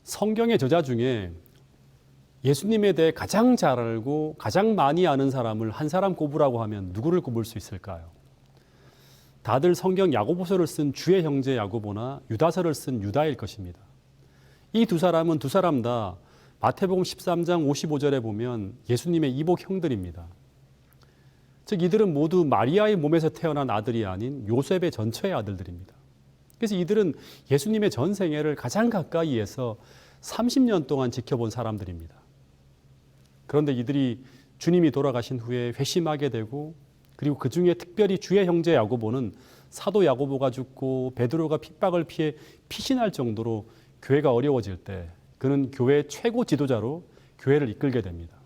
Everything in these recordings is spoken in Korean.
성경의 저자 중에 예수님에 대해 가장 잘 알고 가장 많이 아는 사람을 한 사람 꼽으라고 하면 누구를 꼽을 수 있을까요? 다들 성경 야고보서를 쓴 주의 형제 야고보나 유다서를 쓴 유다일 것입니다. 이 두 사람은 두 사람 다 마태복음 13장 55절에 보면 예수님의 이복 형들입니다. 즉 이들은 모두 마리아의 몸에서 태어난 아들이 아닌 요셉의 전처의 아들들입니다. 그래서 이들은 예수님의 전 생애를 가장 가까이에서 30년 동안 지켜본 사람들입니다. 그런데 이들이 주님이 돌아가신 후에 회심하게 되고, 그리고 그 중에 특별히 주의 형제 야고보는 사도 야고보가 죽고 베드로가 핍박을 피해 피신할 정도로 교회가 어려워질 때 그는 교회의 최고 지도자로 교회를 이끌게 됩니다.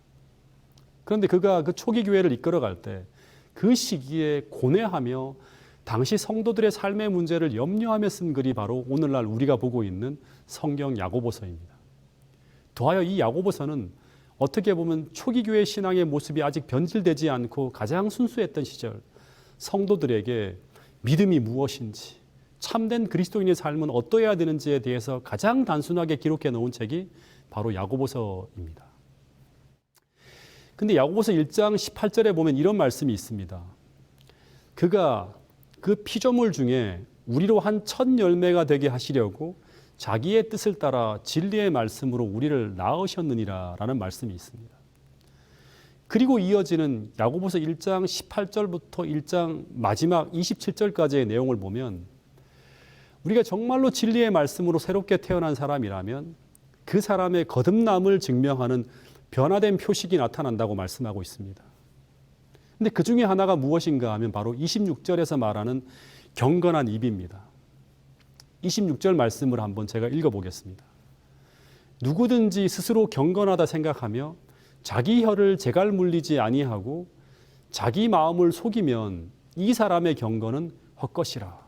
그런데 그가 그 초기 교회를 이끌어갈 때 그 시기에 고뇌하며 당시 성도들의 삶의 문제를 염려하며 쓴 글이 바로 오늘날 우리가 보고 있는 성경 야고보서입니다. 더하여 이 야고보서는 어떻게 보면 초기 교회 신앙의 모습이 아직 변질되지 않고 가장 순수했던 시절 성도들에게 믿음이 무엇인지, 참된 그리스도인의 삶은 어떠해야 되는지에 대해서 가장 단순하게 기록해 놓은 책이 바로 야고보서입니다. 근데 야고보서 1장 18절에 보면 이런 말씀이 있습니다. 그가 그 피조물 중에 우리로 한 첫 열매가 되게 하시려고 자기의 뜻을 따라 진리의 말씀으로 우리를 낳으셨느니라 라는 말씀이 있습니다. 그리고 이어지는 야고보서 1장 18절부터 1장 마지막 27절까지의 내용을 보면 우리가 정말로 진리의 말씀으로 새롭게 태어난 사람이라면 그 사람의 거듭남을 증명하는 변화된 표식이 나타난다고 말씀하고 있습니다. 근데 그 중에 하나가 무엇인가 하면 바로 26절에서 말하는 경건한 입입니다. 26절 말씀을 한번 제가 읽어보겠습니다. 누구든지 스스로 경건하다 생각하며 자기 혀를 재갈 물리지 아니하고 자기 마음을 속이면 이 사람의 경건은 헛것이라.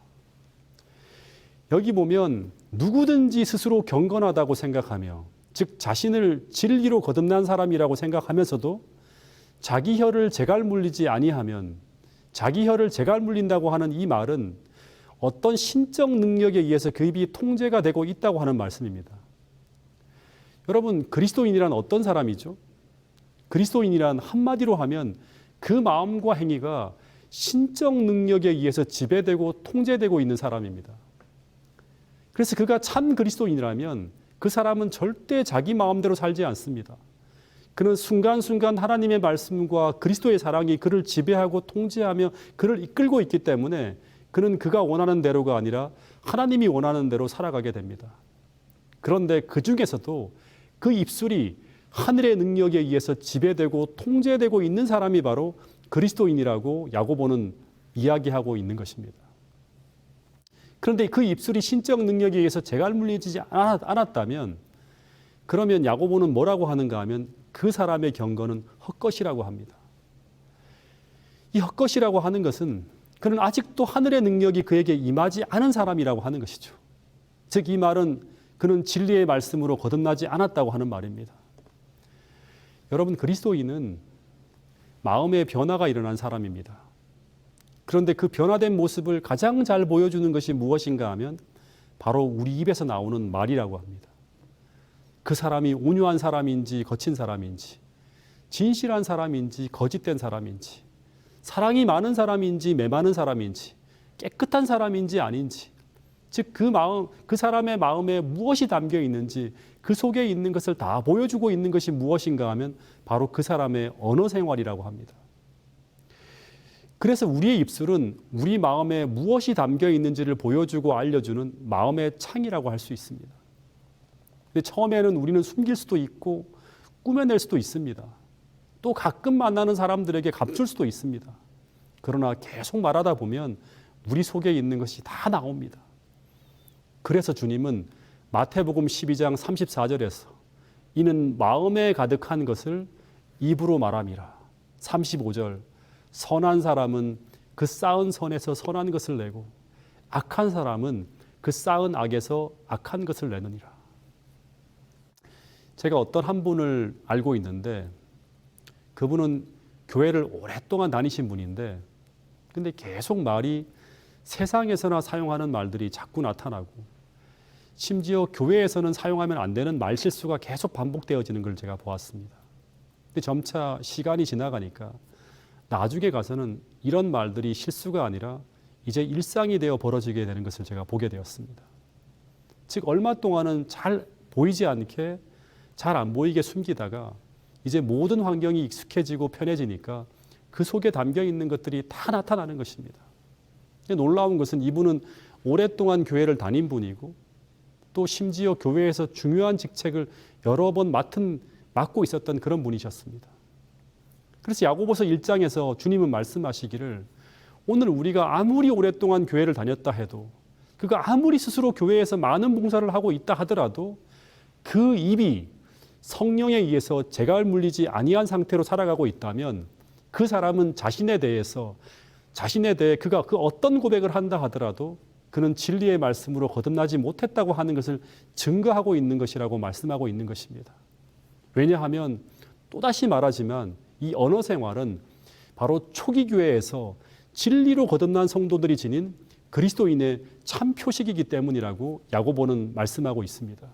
여기 보면 누구든지 스스로 경건하다고 생각하며, 즉 자신을 진리로 거듭난 사람이라고 생각하면서도 자기 혀를 재갈 물리지 아니하면, 자기 혀를 재갈 물린다고 하는 이 말은 어떤 신적 능력에 의해서 그 입이 통제가 되고 있다고 하는 말씀입니다. 여러분, 그리스도인이란 어떤 사람이죠? 그리스도인이란 한마디로 하면 그 마음과 행위가 신적 능력에 의해서 지배되고 통제되고 있는 사람입니다. 그래서 그가 참 그리스도인이라면 그 사람은 절대 자기 마음대로 살지 않습니다. 그는 순간순간 하나님의 말씀과 그리스도의 사랑이 그를 지배하고 통제하며 그를 이끌고 있기 때문에 그는 그가 원하는 대로가 아니라 하나님이 원하는 대로 살아가게 됩니다. 그런데 그 중에서도 그 입술이 하늘의 능력에 의해서 지배되고 통제되고 있는 사람이 바로 그리스도인이라고 야고보는 이야기하고 있는 것입니다. 그런데 그 입술이 신적 능력에 의해서 재갈 물리지 않았다면, 그러면 야고보는 뭐라고 하는가 하면 그 사람의 경건은 헛것이라고 합니다. 이 헛것이라고 하는 것은 그는 아직도 하늘의 능력이 그에게 임하지 않은 사람이라고 하는 것이죠. 즉 이 말은 그는 진리의 말씀으로 거듭나지 않았다고 하는 말입니다. 여러분, 그리스도인은 마음의 변화가 일어난 사람입니다. 그런데 그 변화된 모습을 가장 잘 보여주는 것이 무엇인가 하면 바로 우리 입에서 나오는 말이라고 합니다. 그 사람이 온유한 사람인지 거친 사람인지, 진실한 사람인지 거짓된 사람인지, 사랑이 많은 사람인지 메마른 사람인지, 깨끗한 사람인지 아닌지, 즉 그 마음, 그 사람의 마음에 무엇이 담겨 있는지 그 속에 있는 것을 다 보여주고 있는 것이 무엇인가 하면 바로 그 사람의 언어 생활이라고 합니다. 그래서 우리의 입술은 우리 마음에 무엇이 담겨 있는지를 보여주고 알려주는 마음의 창이라고 할 수 있습니다. 근데 처음에는 우리는 숨길 수도 있고 꾸며낼 수도 있습니다. 또 가끔 만나는 사람들에게 감출 수도 있습니다. 그러나 계속 말하다 보면 우리 속에 있는 것이 다 나옵니다. 그래서 주님은 마태복음 12장 34절에서 이는 마음에 가득한 것을 입으로 말함이라. 35절 선한 사람은 그 쌓은 선에서 선한 것을 내고 악한 사람은 그 쌓은 악에서 악한 것을 내느니라. 제가 어떤 한 분을 알고 있는데 그분은 교회를 오랫동안 다니신 분인데 근데 계속 말이 세상에서나 사용하는 말들이 자꾸 나타나고 심지어 교회에서는 사용하면 안 되는 말실수가 계속 반복되어지는 걸 제가 보았습니다. 근데 점차 시간이 지나가니까 나중에 가서는 이런 말들이 실수가 아니라 이제 일상이 되어 벌어지게 되는 것을 제가 보게 되었습니다. 즉 얼마 동안은 잘 보이지 않게 잘 안 보이게 숨기다가 이제 모든 환경이 익숙해지고 편해지니까 그 속에 담겨 있는 것들이 다 나타나는 것입니다. 놀라운 것은 이분은 오랫동안 교회를 다닌 분이고 또 심지어 교회에서 중요한 직책을 여러 번 맡고 있었던 그런 분이셨습니다. 그래서 야고보서 1장에서 주님은 말씀하시기를 오늘 우리가 아무리 오랫동안 교회를 다녔다 해도 그가 아무리 스스로 교회에서 많은 봉사를 하고 있다 하더라도 그 입이 성령에 의해서 재갈 물리지 아니한 상태로 살아가고 있다면 그 사람은 자신에 대해 그가 그 어떤 고백을 한다 하더라도 그는 진리의 말씀으로 거듭나지 못했다고 하는 것을 증거하고 있는 것이라고 말씀하고 있는 것입니다. 왜냐하면 또다시 말하지만 이 언어 생활은 바로 초기 교회에서 진리로 거듭난 성도들이 지닌 그리스도인의 참 표식이기 때문이라고 야고보는 말씀하고 있습니다.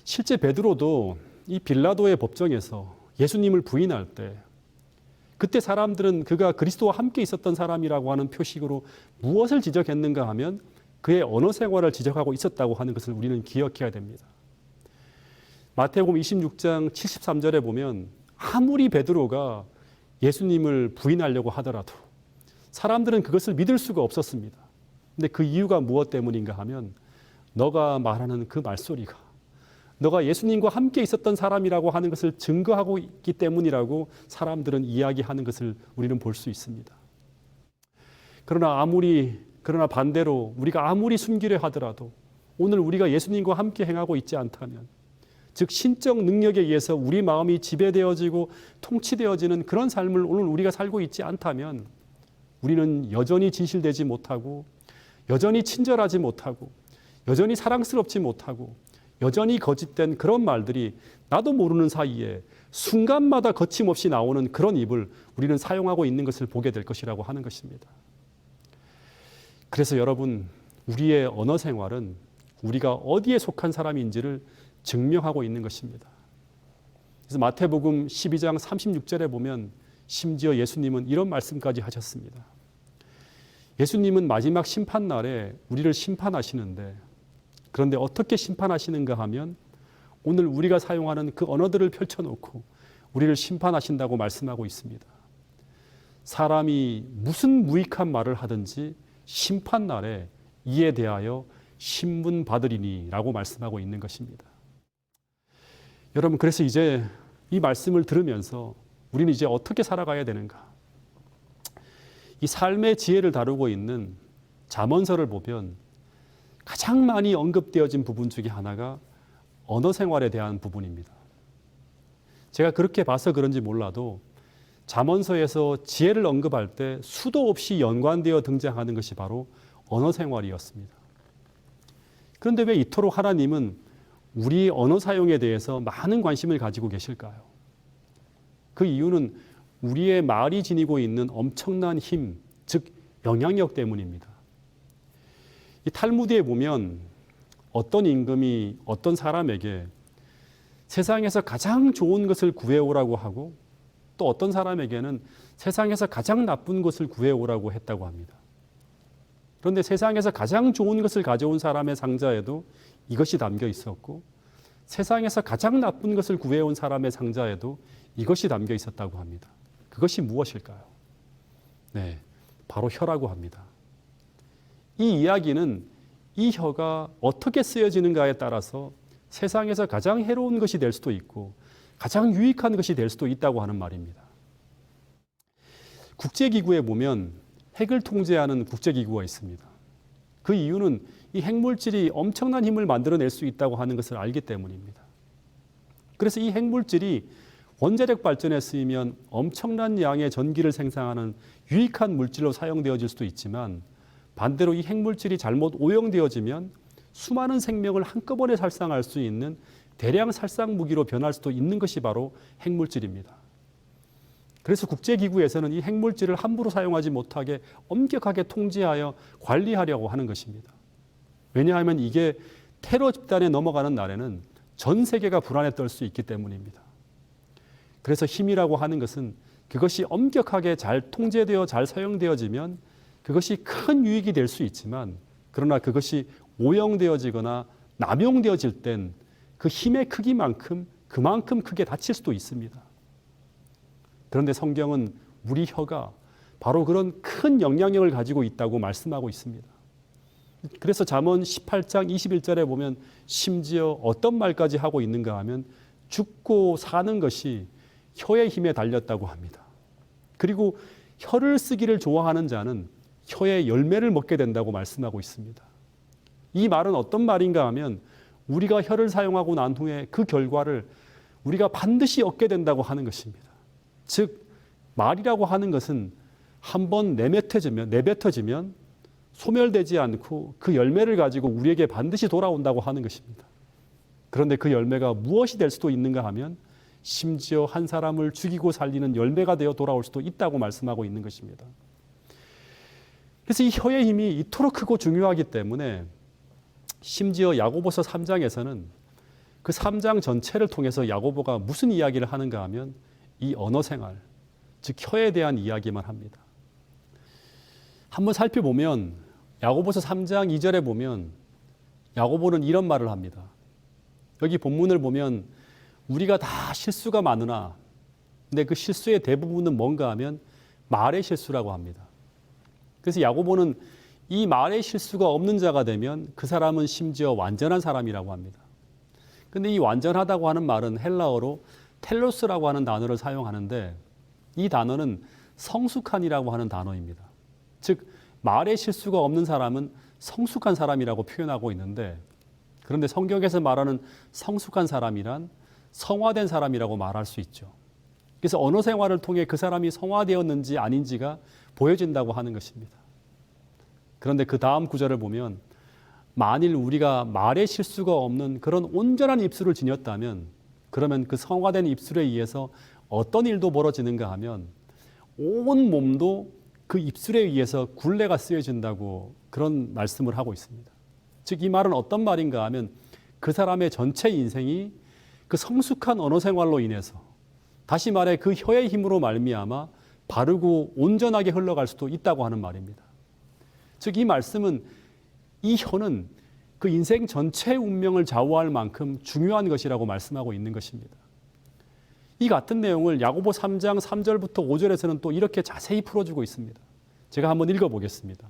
실제 베드로도 이 빌라도의 법정에서 예수님을 부인할 때 그때 사람들은 그가 그리스도와 함께 있었던 사람이라고 하는 표식으로 무엇을 지적했는가 하면 그의 언어 생활을 지적하고 있었다고 하는 것을 우리는 기억해야 됩니다. 마태복음 26장 73절에 보면 아무리 베드로가 예수님을 부인하려고 하더라도 사람들은 그것을 믿을 수가 없었습니다. 근데 그 이유가 무엇 때문인가 하면 너가 말하는 그 말소리가 너가 예수님과 함께 있었던 사람이라고 하는 것을 증거하고 있기 때문이라고 사람들은 이야기하는 것을 우리는 볼 수 있습니다. 그러나 반대로 우리가 아무리 숨기려 하더라도 오늘 우리가 예수님과 함께 행하고 있지 않다면 즉 신적 능력에 의해서 우리 마음이 지배되어지고 통치되어지는 그런 삶을 오늘 우리가 살고 있지 않다면 우리는 여전히 진실되지 못하고 여전히 친절하지 못하고 여전히 사랑스럽지 못하고 여전히 거짓된 그런 말들이 나도 모르는 사이에 순간마다 거침없이 나오는 그런 입을 우리는 사용하고 있는 것을 보게 될 것이라고 하는 것입니다. 그래서 여러분, 우리의 언어 생활은 우리가 어디에 속한 사람인지를 증명하고 있는 것입니다. 그래서 마태복음 12장 36절에 보면 심지어 예수님은 이런 말씀까지 하셨습니다. 예수님은 마지막 심판날에 우리를 심판하시는데 그런데 어떻게 심판하시는가 하면 오늘 우리가 사용하는 그 언어들을 펼쳐놓고 우리를 심판하신다고 말씀하고 있습니다. 사람이 무슨 무익한 말을 하든지 심판날에 이에 대하여 신문받으리니 라고 말씀하고 있는 것입니다. 여러분, 그래서 이제 이 말씀을 들으면서 우리는 이제 어떻게 살아가야 되는가? 이 삶의 지혜를 다루고 있는 잠언서를 보면 가장 많이 언급되어진 부분 중에 하나가 언어 생활에 대한 부분입니다. 제가 그렇게 봐서 그런지 몰라도 잠언서에서 지혜를 언급할 때 수도 없이 연관되어 등장하는 것이 바로 언어 생활이었습니다. 그런데 왜 이토록 하나님은 우리 언어 사용에 대해서 많은 관심을 가지고 계실까요? 그 이유는 우리의 말이 지니고 있는 엄청난 힘, 즉 영향력 때문입니다. 이 탈무드에 보면 어떤 임금이 어떤 사람에게 세상에서 가장 좋은 것을 구해오라고 하고 또 어떤 사람에게는 세상에서 가장 나쁜 것을 구해오라고 했다고 합니다. 그런데 세상에서 가장 좋은 것을 가져온 사람의 상자에도 이것이 담겨 있었고 세상에서 가장 나쁜 것을 구해온 사람의 상자에도 이것이 담겨 있었다고 합니다. 그것이 무엇일까요? 네, 바로 혀라고 합니다. 이 이야기는 이 혀가 어떻게 쓰여지는가에 따라서 세상에서 가장 해로운 것이 될 수도 있고 가장 유익한 것이 될 수도 있다고 하는 말입니다. 국제기구에 보면 핵을 통제하는 국제기구가 있습니다. 그 이유는 이 핵물질이 엄청난 힘을 만들어낼 수 있다고 하는 것을 알기 때문입니다. 그래서 이 핵물질이 원자력 발전에 쓰이면 엄청난 양의 전기를 생산하는 유익한 물질로 사용되어질 수도 있지만 반대로 이 핵물질이 잘못 오용되어지면 수많은 생명을 한꺼번에 살상할 수 있는 대량 살상 무기로 변할 수도 있는 것이 바로 핵물질입니다. 그래서 국제기구에서는 이 핵물질을 함부로 사용하지 못하게 엄격하게 통제하여 관리하려고 하는 것입니다. 왜냐하면 이게 테러 집단에 넘어가는 날에는 전 세계가 불안에 떨 수 있기 때문입니다. 그래서 힘이라고 하는 것은 그것이 엄격하게 잘 통제되어 잘 사용되어지면 그것이 큰 유익이 될 수 있지만, 그러나 그것이 오용되어지거나 남용되어질 땐 그 힘의 크기만큼 그만큼 크게 다칠 수도 있습니다. 그런데 성경은 우리 혀가 바로 그런 큰 영향력을 가지고 있다고 말씀하고 있습니다. 그래서 잠언 18장 21절에 보면 심지어 어떤 말까지 하고 있는가 하면 죽고 사는 것이 혀의 힘에 달렸다고 합니다. 그리고 혀를 쓰기를 좋아하는 자는 혀의 열매를 먹게 된다고 말씀하고 있습니다. 이 말은 어떤 말인가 하면 우리가 혀를 사용하고 난 후에 그 결과를 우리가 반드시 얻게 된다고 하는 것입니다. 즉 말이라고 하는 것은 한번 내뱉어지면 소멸되지 않고 그 열매를 가지고 우리에게 반드시 돌아온다고 하는 것입니다. 그런데 그 열매가 무엇이 될 수도 있는가 하면 심지어 한 사람을 죽이고 살리는 열매가 되어 돌아올 수도 있다고 말씀하고 있는 것입니다. 그래서 이 혀의 힘이 이토록 크고 중요하기 때문에 심지어 야고보서 3장에서는 그 3장 전체를 통해서 야고보가 무슨 이야기를 하는가 하면 이 언어 생활, 즉 혀에 대한 이야기만 합니다. 한번 살펴보면 야고보서 3장 2절에 보면 야고보는 이런 말을 합니다. 여기 본문을 보면 우리가 다 실수가 많으나, 근데 그 실수의 대부분은 뭔가 하면 말의 실수라고 합니다. 그래서 야고보는 이 말의 실수가 없는 자가 되면 그 사람은 심지어 완전한 사람이라고 합니다. 근데 이 완전하다고 하는 말은 헬라어로 텔로스라고 하는 단어를 사용하는데, 이 단어는 성숙한이라고 하는 단어입니다. 즉 말의 실수가 없는 사람은 성숙한 사람이라고 표현하고 있는데, 그런데 성경에서 말하는 성숙한 사람이란 성화된 사람이라고 말할 수 있죠. 그래서 언어 생활을 통해 그 사람이 성화되었는지 아닌지가 보여진다고 하는 것입니다. 그런데 그 다음 구절을 보면 만일 우리가 말의 실수가 없는 그런 온전한 입술을 지녔다면, 그러면 그 성화된 입술에 의해서 어떤 일도 벌어지는가 하면 온 몸도 그 입술에 의해서 굴레가 쓰여진다고 그런 말씀을 하고 있습니다. 즉 이 말은 어떤 말인가 하면 그 사람의 전체 인생이 그 성숙한 언어 생활로 인해서, 다시 말해 그 혀의 힘으로 말미암아 바르고 온전하게 흘러갈 수도 있다고 하는 말입니다. 즉 이 말씀은 이 혀는 그 인생 전체의 운명을 좌우할 만큼 중요한 것이라고 말씀하고 있는 것입니다. 이 같은 내용을 야고보 3장 3절부터 5절에서는 또 이렇게 자세히 풀어주고 있습니다. 제가 한번 읽어보겠습니다.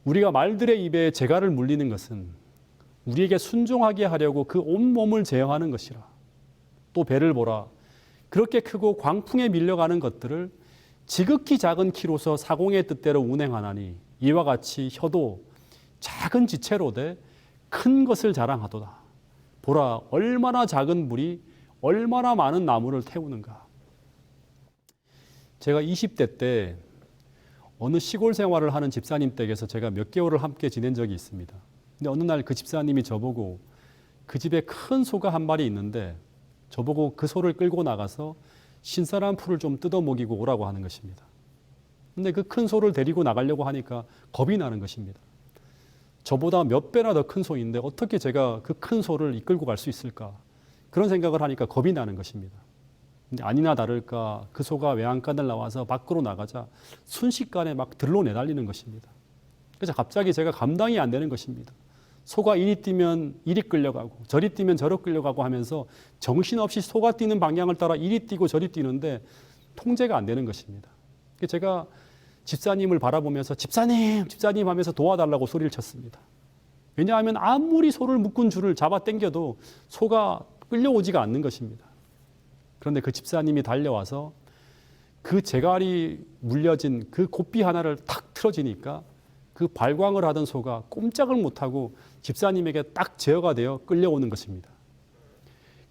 우리가 말들의 입에 재갈을 물리는 것은 우리에게 순종하게 하려고 그 온몸을 제어하는 것이라. 또 배를 보라. 그렇게 크고 광풍에 밀려가는 것들을 지극히 작은 키로서 사공의 뜻대로 운행하나니, 이와 같이 혀도 작은 지체로 돼 큰 것을 자랑하도다. 보라, 얼마나 작은 불이 얼마나 많은 나무를 태우는가. 제가 20대 때 어느 시골 생활을 하는 집사님 댁에서 제가 몇 개월을 함께 지낸 적이 있습니다. 근데 어느 날 그 집사님이 저보고 그 집에 큰 소가 한 마리 있는데 저보고 그 소를 끌고 나가서 신선한 풀을 좀 뜯어 먹이고 오라고 하는 것입니다. 근데 그 큰 소를 데리고 나가려고 하니까 겁이 나는 것입니다. 저보다 몇 배나 더 큰 소인데 어떻게 제가 그 큰 소를 이끌고 갈 수 있을까? 그런 생각을 하니까 겁이 나는 것입니다. 근데 아니나 다를까 그 소가 외양간을 나와서 밖으로 나가자 순식간에 막 들로 내달리는 것입니다. 그래서 갑자기 제가 감당이 안 되는 것입니다. 소가 이리 뛰면 이리 끌려가고 저리 뛰면 저리 끌려가고 하면서 정신없이 소가 뛰는 방향을 따라 이리 뛰고 저리 뛰는데 통제가 안 되는 것입니다. 제가 집사님을 바라보면서 집사님 하면서 도와달라고 소리를 쳤습니다. 왜냐하면 아무리 소를 묶은 줄을 잡아 당겨도 소가 끌려오지가 않는 것입니다. 그런데 그 집사님이 달려와서 그 재갈이 물려진 그 고삐 하나를 탁 틀어지니까 그 발광을 하던 소가 꼼짝을 못하고 집사님에게 딱 제어가 되어 끌려오는 것입니다.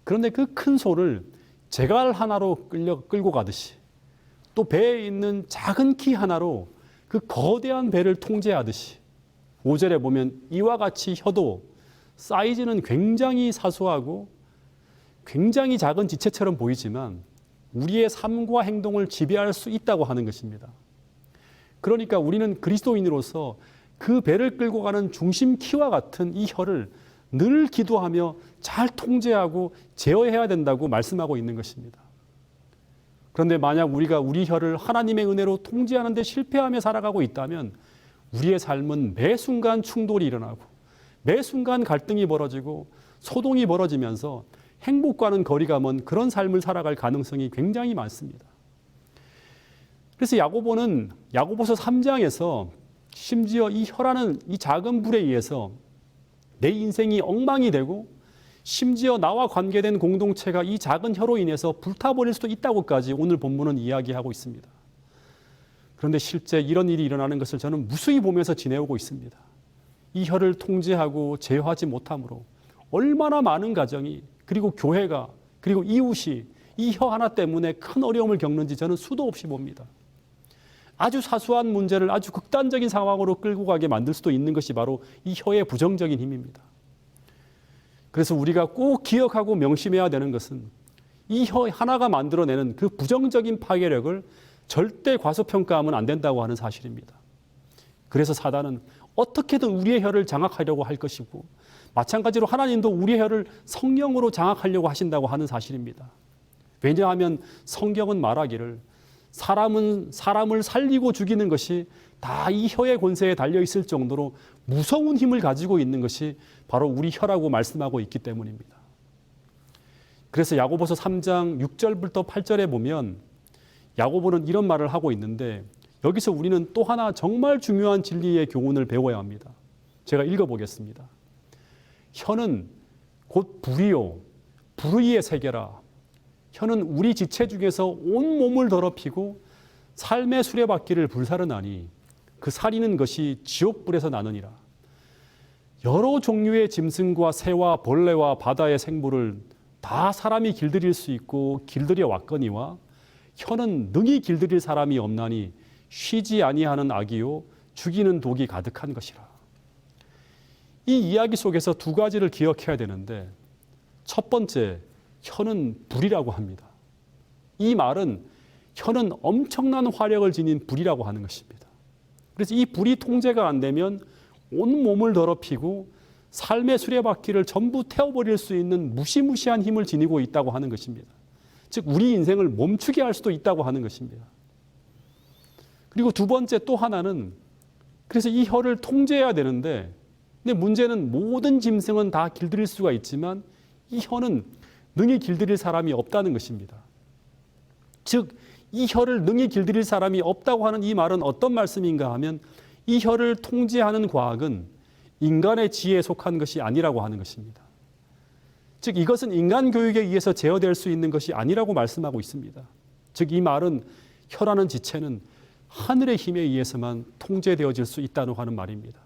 그런데 그 큰 소를 재갈 하나로 끌고 가듯이, 또 배에 있는 작은 키 하나로 그 거대한 배를 통제하듯이, 5절에 보면 이와 같이 혀도 사이즈는 굉장히 사소하고 굉장히 작은 지체처럼 보이지만 우리의 삶과 행동을 지배할 수 있다고 하는 것입니다. 그러니까 우리는 그리스도인으로서 그 배를 끌고 가는 중심 키와 같은 이 혀를 늘 기도하며 잘 통제하고 제어해야 된다고 말씀하고 있는 것입니다. 그런데 만약 우리가 우리 혀를 하나님의 은혜로 통제하는 데 실패하며 살아가고 있다면 우리의 삶은 매 순간 충돌이 일어나고 매 순간 갈등이 벌어지고 소동이 벌어지면서 행복과는 거리가 먼 그런 삶을 살아갈 가능성이 굉장히 많습니다. 그래서 야고보는 야고보서 3장에서 심지어 이 혀라는 이 작은 불에 의해서 내 인생이 엉망이 되고 심지어 나와 관계된 공동체가 이 작은 혀로 인해서 불타버릴 수도 있다고까지 오늘 본문은 이야기하고 있습니다. 그런데 실제 이런 일이 일어나는 것을 저는 무수히 보면서 지내오고 있습니다. 이 혀를 통제하고 제어하지 못함으로 얼마나 많은 가정이 그리고 교회가 그리고 이웃이 이 혀 하나 때문에 큰 어려움을 겪는지 저는 수도 없이 봅니다. 아주 사소한 문제를 아주 극단적인 상황으로 끌고 가게 만들 수도 있는 것이 바로 이 혀의 부정적인 힘입니다. 그래서 우리가 꼭 기억하고 명심해야 되는 것은 이 혀 하나가 만들어내는 그 부정적인 파괴력을 절대 과소평가하면 안 된다고 하는 사실입니다. 그래서 사단은 어떻게든 우리의 혀를 장악하려고 할 것이고 마찬가지로 하나님도 우리의 혀를 성령으로 장악하려고 하신다고 하는 사실입니다. 왜냐하면 성경은 말하기를 사람은 사람을 살리고 죽이는 것이 다 이 혀의 권세에 달려있을 정도로 무서운 힘을 가지고 있는 것이 바로 우리 혀라고 말씀하고 있기 때문입니다. 그래서 야고보서 3장 6절부터 8절에 보면 야고보는 이런 말을 하고 있는데 여기서 우리는 또 하나 정말 중요한 진리의 교훈을 배워야 합니다. 제가 읽어보겠습니다. 혀는 곧 불이요 불의의 세계라. 혀는 우리 지체 중에서 온 몸을 더럽히고 삶의 수레바퀴를 불사르나니 그 살이는 것이 지옥불에서 나느니라. 여러 종류의 짐승과 새와 벌레와 바다의 생물을 다 사람이 길들일 수 있고 길들여 왔거니와 혀는 능히 길들일 사람이 없나니 쉬지 아니하는 악이요 죽이는 독이 가득한 것이라. 이 이야기 속에서 두 가지를 기억해야 되는데 첫 번째, 혀는 불이라고 합니다. 이 말은 혀는 엄청난 화력을 지닌 불이라고 하는 것입니다. 그래서 이 불이 통제가 안 되면 온 몸을 더럽히고 삶의 수레바퀴를 전부 태워버릴 수 있는 무시무시한 힘을 지니고 있다고 하는 것입니다. 즉 우리 인생을 멈추게 할 수도 있다고 하는 것입니다. 그리고 두 번째 또 하나는 그래서 이 혀를 통제해야 되는데 근데 문제는 모든 짐승은 다 길들일 수가 있지만 이 혀는 능히 길들일 사람이 없다는 것입니다. 즉 이 혀를 능히 길들일 사람이 없다고 하는 이 말은 어떤 말씀인가 하면 이 혀를 통제하는 과학은 인간의 지혜에 속한 것이 아니라고 하는 것입니다. 즉 이것은 인간 교육에 의해서 제어될 수 있는 것이 아니라고 말씀하고 있습니다. 즉 이 말은 혀라는 지체는 하늘의 힘에 의해서만 통제되어질 수 있다고 하는 말입니다.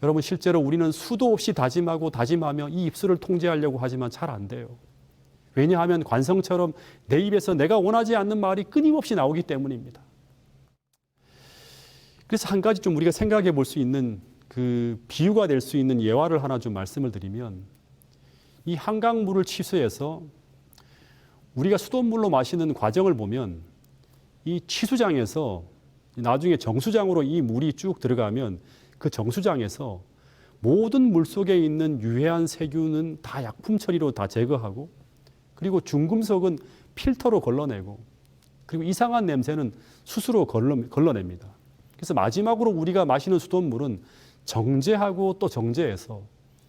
여러분 실제로 우리는 수도 없이 다짐하고 다짐하며 이 입술을 통제하려고 하지만 잘 안 돼요. 왜냐하면 관성처럼 내 입에서 내가 원하지 않는 말이 끊임없이 나오기 때문입니다. 그래서 한 가지 좀 우리가 생각해 볼 수 있는 그 비유가 될 수 있는 예화를 하나 좀 말씀을 드리면 이 한강물을 취수해서 우리가 수돗물로 마시는 과정을 보면 이 취수장에서 나중에 정수장으로 이 물이 쭉 들어가면 그 정수장에서 모든 물 속에 있는 유해한 세균은 다 약품 처리로 다 제거하고 그리고 중금속은 필터로 걸러내고 그리고 이상한 냄새는 수수로 걸러냅니다. 그래서 마지막으로 우리가 마시는 수돗물은 정제하고 또 정제해서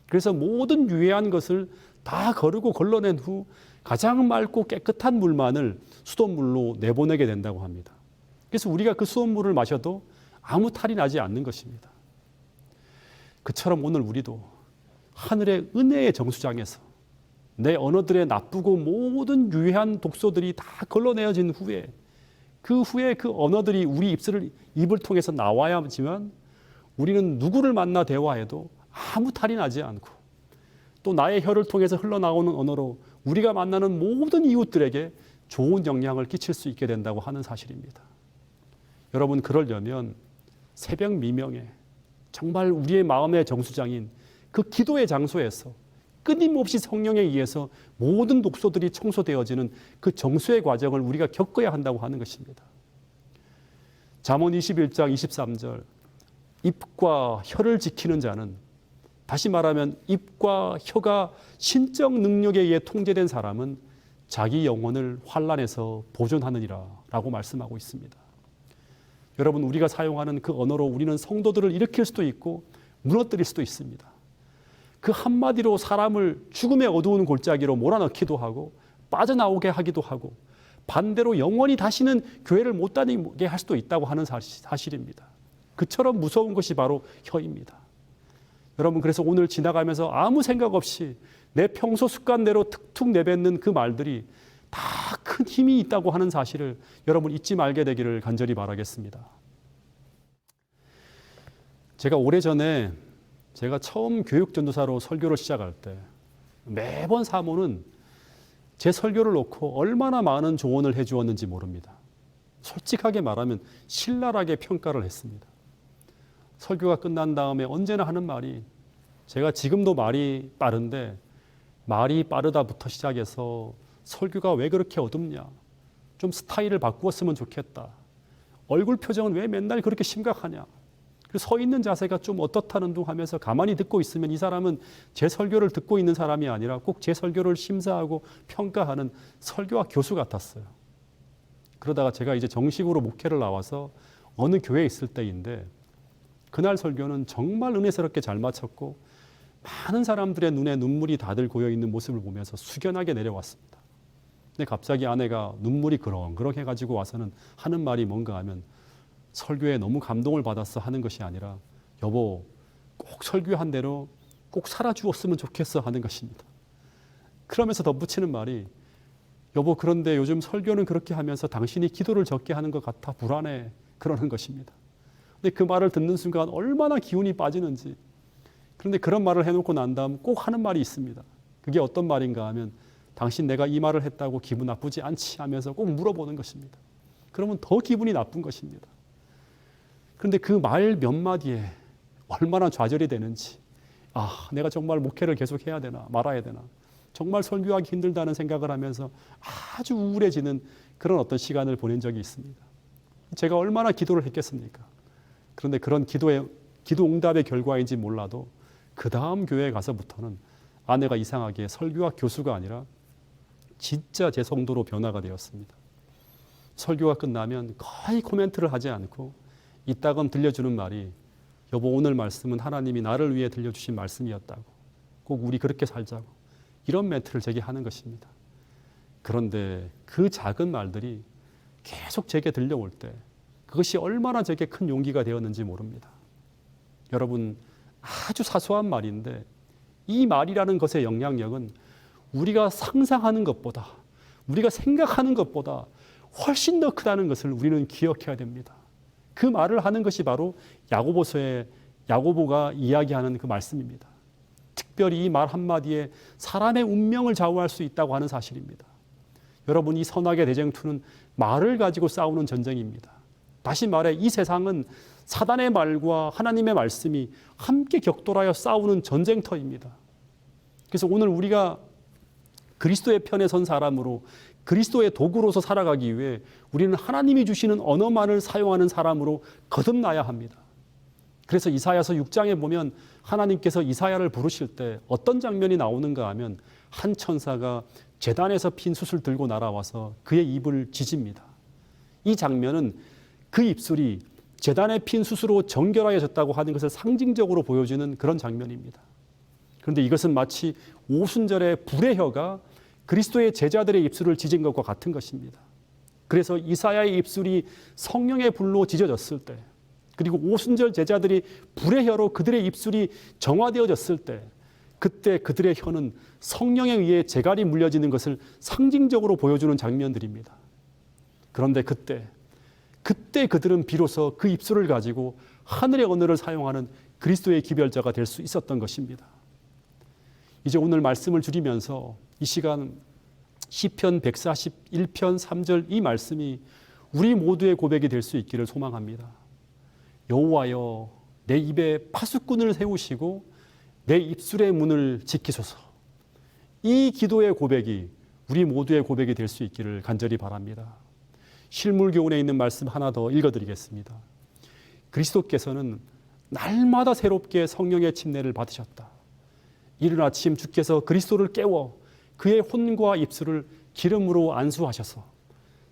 그래서 모든 유해한 것을 다 거르고 걸러낸 후 가장 맑고 깨끗한 물만을 수돗물로 내보내게 된다고 합니다. 그래서 우리가 그 수돗물을 마셔도 아무 탈이 나지 않는 것입니다. 그처럼 오늘 우리도 하늘의 은혜의 정수장에서 내 언어들의 나쁘고 모든 유해한 독소들이 다 걸러내어진 후에 그 언어들이 우리 입을 통해서 나와야 하지만 우리는 누구를 만나 대화해도 아무 탈이 나지 않고 또 나의 혀를 통해서 흘러나오는 언어로 우리가 만나는 모든 이웃들에게 좋은 영향을 끼칠 수 있게 된다고 하는 사실입니다. 여러분 그러려면 새벽 미명에 정말 우리의 마음의 정수장인 그 기도의 장소에서 끊임없이 성령에 의해서 모든 독소들이 청소되어지는 그 정수의 과정을 우리가 겪어야 한다고 하는 것입니다. 잠언 21장 23절 입과 혀를 지키는 자는, 다시 말하면 입과 혀가 신적 능력에 의해 통제된 사람은 자기 영혼을 환난에서 보존하느니라 라고 말씀하고 있습니다. 여러분, 우리가 사용하는 그 언어로 우리는 성도들을 일으킬 수도 있고 무너뜨릴 수도 있습니다. 그 한마디로 사람을 죽음의 어두운 골짜기로 몰아넣기도 하고 빠져나오게 하기도 하고, 반대로 영원히 다시는 교회를 못 다니게 할 수도 있다고 하는 사실입니다. 그처럼 무서운 것이 바로 혀입니다. 여러분, 그래서 오늘 지나가면서 아무 생각 없이 내 평소 습관대로 툭툭 내뱉는 그 말들이 다 큰 힘이 있다고 하는 사실을 여러분 잊지 말게 되기를 간절히 바라겠습니다. 제가 오래전에 제가 처음 교육전도사로 설교를 시작할 때 매번 사모는 제 설교를 놓고 얼마나 많은 조언을 해주었는지 모릅니다. 솔직하게 말하면 신랄하게 평가를 했습니다. 설교가 끝난 다음에 언제나 하는 말이, 제가 지금도 말이 빠른데 말이 빠르다부터 시작해서 설교가 왜 그렇게 어둡냐, 좀 스타일을 바꾸었으면 좋겠다, 얼굴 표정은 왜 맨날 그렇게 심각하냐, 그리고 서 있는 자세가 좀 어떻다는 둥 하면서 가만히 듣고 있으면 이 사람은 제 설교를 듣고 있는 사람이 아니라 꼭 제 설교를 심사하고 평가하는 설교와 교수 같았어요. 그러다가 제가 이제 정식으로 목회를 나와서 어느 교회에 있을 때인데, 그날 설교는 정말 은혜스럽게 잘 마쳤고 많은 사람들의 눈에 눈물이 다들 고여있는 모습을 보면서 숙연하게 내려왔습니다. 근데 갑자기 아내가 눈물이 그렁그렁 해가지고 와서는 하는 말이 뭔가 하면, 설교에 너무 감동을 받았어 하는 것이 아니라, 여보, 꼭 설교한 대로 꼭 살아주었으면 좋겠어 하는 것입니다. 그러면서 덧붙이는 말이, 여보, 그런데 요즘 설교는 그렇게 하면서 당신이 기도를 적게 하는 것 같아 불안해, 그러는 것입니다. 근데 그 말을 듣는 순간 얼마나 기운이 빠지는지. 그런데 그런 말을 해놓고 난 다음 꼭 하는 말이 있습니다. 그게 어떤 말인가 하면, 당신 내가 이 말을 했다고 기분 나쁘지 않지 하면서 꼭 물어보는 것입니다. 그러면 더 기분이 나쁜 것입니다. 그런데 그 말 몇 마디에 얼마나 좌절이 되는지, 아, 내가 정말 목회를 계속 해야 되나 말아야 되나, 정말 설교하기 힘들다는 생각을 하면서 아주 우울해지는 그런 어떤 시간을 보낸 적이 있습니다. 제가 얼마나 기도를 했겠습니까? 그런데 그런 기도 응답의 결과인지 몰라도 그 다음 교회에 가서부터는 아내가 이상하게 설교와 교수가 아니라 진짜 제 성도로 변화가 되었습니다. 설교가 끝나면 거의 코멘트를 하지 않고 이따금 들려주는 말이, 여보, 오늘 말씀은 하나님이 나를 위해 들려주신 말씀이었다고, 꼭 우리 그렇게 살자고, 이런 멘트를 제게 하는 것입니다. 그런데 그 작은 말들이 계속 제게 들려올 때 그것이 얼마나 제게 큰 용기가 되었는지 모릅니다. 여러분, 아주 사소한 말인데 이 말이라는 것의 영향력은 우리가 상상하는 것보다, 우리가 생각하는 것보다 훨씬 더 크다는 것을 우리는 기억해야 됩니다. 그 말을 하는 것이 바로 야고보서의 야고보가 이야기하는 그 말씀입니다. 특별히 이 말 한마디에 사람의 운명을 좌우할 수 있다고 하는 사실입니다. 여러분, 이 선악의 대쟁투는 말을 가지고 싸우는 전쟁입니다. 다시 말해, 이 세상은 사단의 말과 하나님의 말씀이 함께 격돌하여 싸우는 전쟁터입니다. 그래서 오늘 우리가 그리스도의 편에 선 사람으로, 그리스도의 도구로서 살아가기 위해 우리는 하나님이 주시는 언어만을 사용하는 사람으로 거듭나야 합니다. 그래서 이사야서 6장에 보면 하나님께서 이사야를 부르실 때 어떤 장면이 나오는가 하면, 한 천사가 제단에서 핀 숯을 들고 날아와서 그의 입을 지집니다. 이 장면은 그 입술이 제단에 핀 숯으로 정결하여졌다고 하는 것을 상징적으로 보여주는 그런 장면입니다. 그런데 이것은 마치 오순절의 불의 혀가 그리스도의 제자들의 입술을 지진 것과 같은 것입니다. 그래서 이사야의 입술이 성령의 불로 지져졌을 때, 그리고 오순절 제자들이 불의 혀로 그들의 입술이 정화되어졌을 때, 그때 그들의 혀는 성령에 의해 재갈이 물려지는 것을 상징적으로 보여주는 장면들입니다. 그런데 그때 그들은 비로소 그 입술을 가지고 하늘의 언어를 사용하는 그리스도의 기별자가 될 수 있었던 것입니다. 이제 오늘 말씀을 줄이면서 이 시간 시편 141편 3절 이 말씀이 우리 모두의 고백이 될 수 있기를 소망합니다. 여호와여, 내 입에 파수꾼을 세우시고 내 입술의 문을 지키소서. 이 기도의 고백이 우리 모두의 고백이 될 수 있기를 간절히 바랍니다. 실물교훈에 있는 말씀 하나 더 읽어드리겠습니다. 그리스도께서는 날마다 새롭게 성령의 침례를 받으셨다. 이른 아침 주께서 그리스도를 깨워 그의 혼과 입술을 기름으로 안수하셔서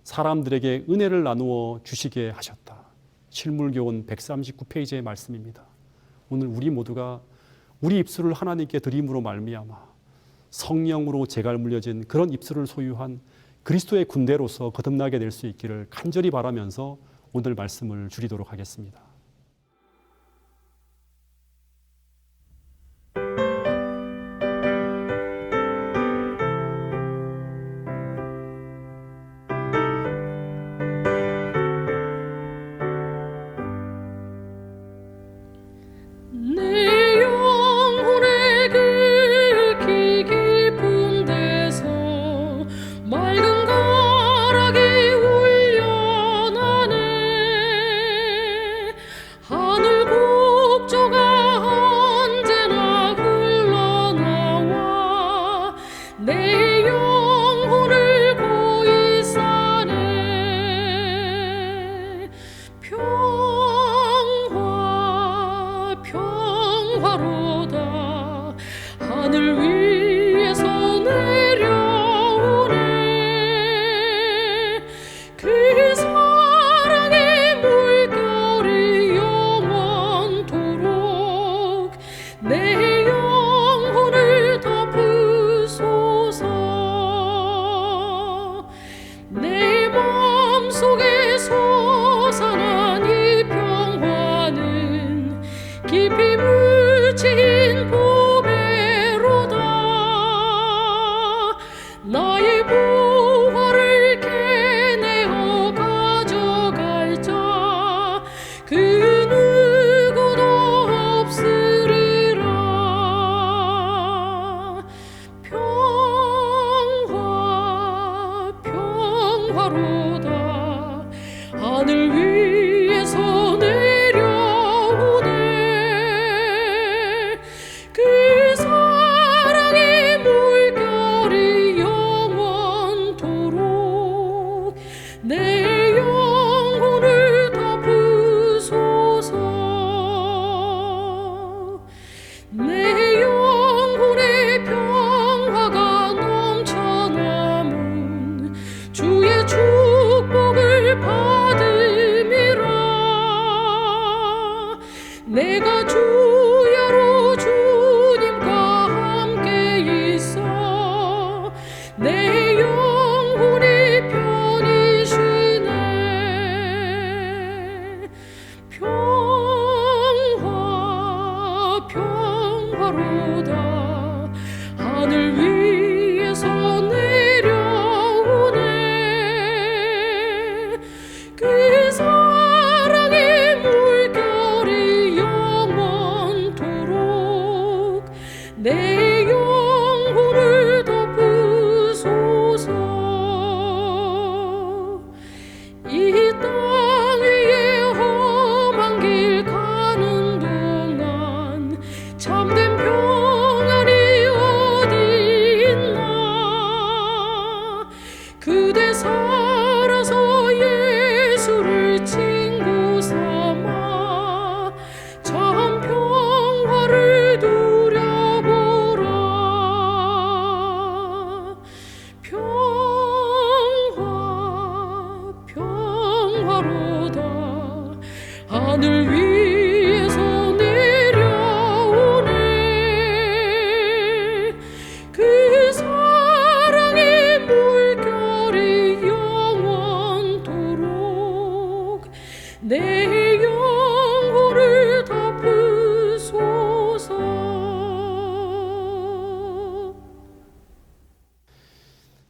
사람들에게 은혜를 나누어 주시게 하셨다. 실물교훈 139페이지의 말씀입니다. 오늘 우리 모두가 우리 입술을 하나님께 드림으로 말미암아 성령으로 재갈 물려진 그런 입술을 소유한 그리스도의 군대로서 거듭나게 될 수 있기를 간절히 바라면서 오늘 말씀을 줄이도록 하겠습니다.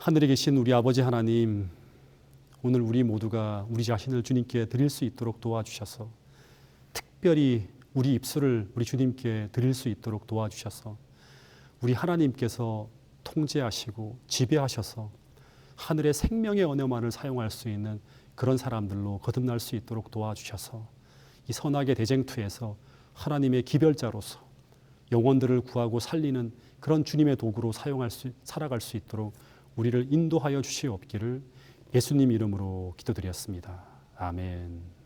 하늘에 계신 우리 아버지 하나님, 오늘 우리 모두가 우리 자신을 주님께 드릴 수 있도록 도와주셔서 특별히 우리 입술을 우리 주님께 드릴 수 있도록 도와주셔서 우리 하나님께서 통제하시고 지배하셔서 하늘의 생명의 언어만을 사용할 수 있는 그런 사람들로 거듭날 수 있도록 도와주셔서 이 선악의 대쟁투에서 하나님의 기별자로서 영혼들을 구하고 살리는 그런 주님의 도구로 살아갈 수 있도록 우리를 인도하여 주시옵기를 예수님 이름으로 기도드렸습니다. 아멘.